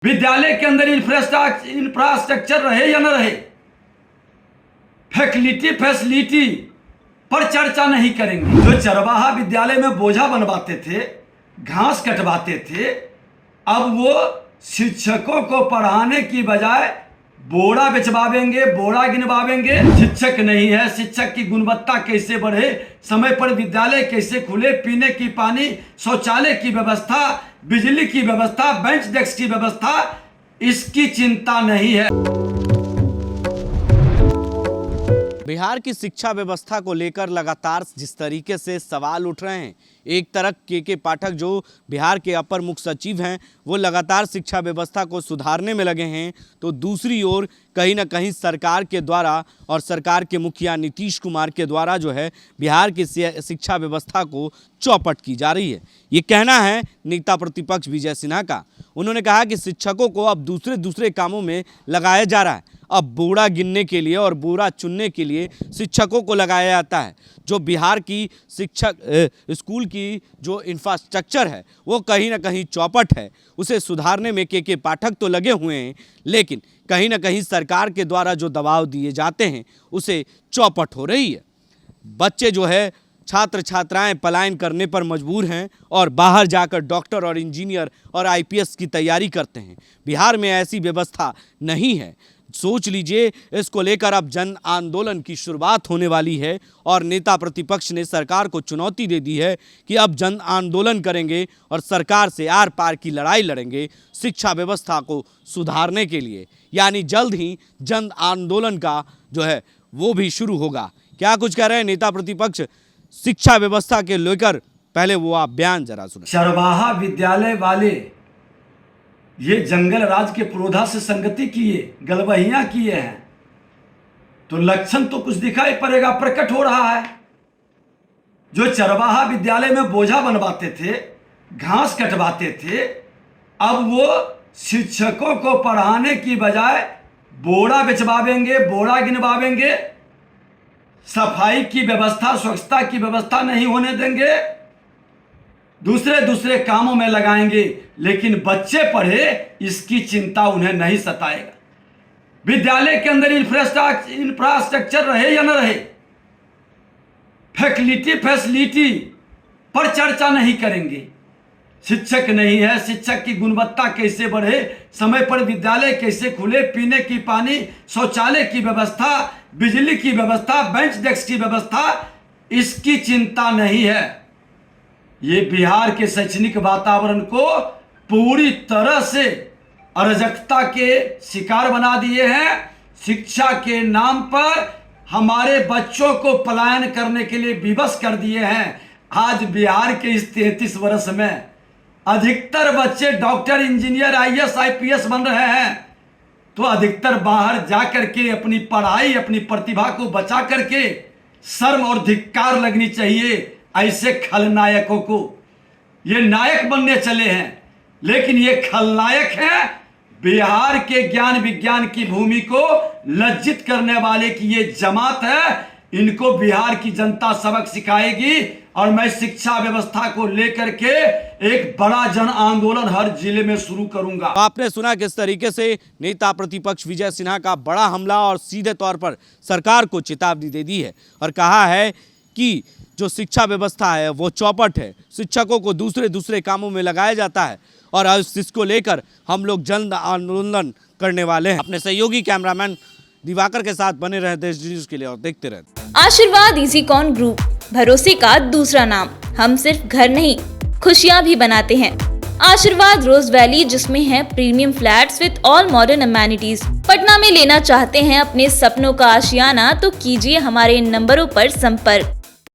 विद्यालय के अंदर इंफ्रास्ट्रक्चर रहे या न रहे, फैसिलिटी पर चर्चा नहीं करेंगे। जो चरवाहा विद्यालय में बोझा बनवाते थे, घास कटवाते थे, अब वो शिक्षकों को पढ़ाने की बजाय बोरा बेचवावेंगे, बोरा गिनवावेंगे। शिक्षक नहीं है, शिक्षक की गुणवत्ता कैसे बढ़े, समय पर विद्यालय कैसे खुले, पीने की पानी, शौचालय की व्यवस्था, बिजली की व्यवस्था, बेंच डेस्क की व्यवस्था, इसकी चिंता नहीं है। बिहार की शिक्षा व्यवस्था को लेकर लगातार जिस तरीके से सवाल उठ रहे हैं, एक तरफ के पाठक जो बिहार के अपर मुख्य सचिव हैं वो लगातार शिक्षा व्यवस्था को सुधारने में लगे हैं, तो दूसरी ओर कहीं ना कहीं सरकार के द्वारा और सरकार के मुखिया नीतीश कुमार के द्वारा जो है बिहार की शिक्षा व्यवस्था को चौपट की जा रही है। ये कहना है नेता प्रतिपक्ष विजय सिन्हा का। उन्होंने कहा कि शिक्षकों को अब दूसरे कामों में लगाया जा रहा है। अब बोरा गिनने के लिए और बोरा चुनने के लिए शिक्षकों को लगाया जाता है। जो बिहार की स्कूल की जो इंफ्रास्ट्रक्चर है वो कहीं ना कहीं चौपट है, उसे सुधारने में के पाठक तो लगे हुए हैं, लेकिन कहीं ना कहीं सरकार के द्वारा जो दबाव दिए जाते हैं उसे चौपट हो रही है। बच्चे जो है छात्र छात्राएं पलायन करने पर मजबूर हैं और बाहर जाकर डॉक्टर और इंजीनियर और आईपीएस की तैयारी करते हैं। बिहार में ऐसी व्यवस्था नहीं है। सोच लीजिए, इसको लेकर अब जन आंदोलन की शुरुआत होने वाली है और नेता प्रतिपक्ष ने सरकार को चुनौती दे दी है कि अब जन आंदोलन करेंगे और सरकार से आर पार की लड़ाई लड़ेंगे शिक्षा व्यवस्था को सुधारने के लिए। यानी जल्द ही जन आंदोलन का जो है वो भी शुरू होगा। क्या कुछ कह रहे हैं नेता प्रतिपक्ष शिक्षा व्यवस्था के लेकर, पहले वो आप बयान जरा सुने। चरवाहा विद्यालय वाले ये जंगल राज के पुरोधा से संगति किए, गलबहियां किए हैं, तो लक्षण तो कुछ दिखाई पड़ेगा, प्रकट हो रहा है। जो चरवाहा विद्यालय में बोझा बनवाते थे, घास कटवाते थे, अब वो शिक्षकों को पढ़ाने की बजाय बोरा बेचवावेंगे, बोरा गिनवावेंगे, सफाई की व्यवस्था, स्वच्छता की व्यवस्था नहीं होने देंगे, दूसरे कामों में लगाएंगे, लेकिन बच्चे पढ़े इसकी चिंता उन्हें नहीं सताएगा। विद्यालय के अंदर इंफ्रास्ट्रक्चर रहे या न रहे, फैसिलिटी पर चर्चा नहीं करेंगे। शिक्षक नहीं है, शिक्षक की गुणवत्ता कैसे बढ़े, समय पर विद्यालय कैसे खुले, पीने की पानी, शौचालय की व्यवस्था, बिजली की व्यवस्था, बेंच डेस्क की व्यवस्था, इसकी चिंता नहीं है। ये बिहार के शैक्षणिक वातावरण को पूरी तरह से अराजकता के शिकार बना दिए हैं। शिक्षा के नाम पर हमारे बच्चों को पलायन करने के लिए विवश कर दिए हैं। आज बिहार के इस 33 वर्ष में अधिकतर बच्चे डॉक्टर, इंजीनियर, आईएएस, आईपीएस बन रहे हैं, तो अधिकतर बाहर जाकर के अपनी पढ़ाई, अपनी प्रतिभा को बचा करके शर्म और धिक्कार लगनी चाहिए ऐसे खलनायकों को। ये नायक बनने चले हैं, लेकिन ये खलनायक हैं। बिहार के ज्ञान विज्ञान की भूमि को लज्जित करने वाले की ये जमात है। इनको बिहार की जनता सबक सिखाएगी और मैं शिक्षा व्यवस्था को लेकर के एक बड़ा जन आंदोलन हर जिले में शुरू करूंगा। आपने सुना किस तरीके से नेता प्रतिपक्ष विजय सिन्हा का बड़ा हमला और सीधे तौर पर सरकार को चेतावनी दे दी है और कहा है कि जो शिक्षा व्यवस्था है वो चौपट है, शिक्षकों को दूसरे कामों में लगाया जाता है और इसको लेकर हम लोग जन आंदोलन करने वाले हैं। अपने सहयोगी कैमरामैन दिवाकर के साथ बने रहे देश न्यूज के लिए और देखते रहे। आशीर्वाद इजीकॉन ग्रुप, भरोसे का दूसरा नाम। हम सिर्फ घर नहीं, खुशियां भी बनाते हैं। आशीर्वाद रोज वैली, जिसमें है premium flats with all modern amenities. Patna में लेना चाहते हैं अपने सपनों का आशियाना, तो कीजिए हमारे इन नंबरों पर संपर्क।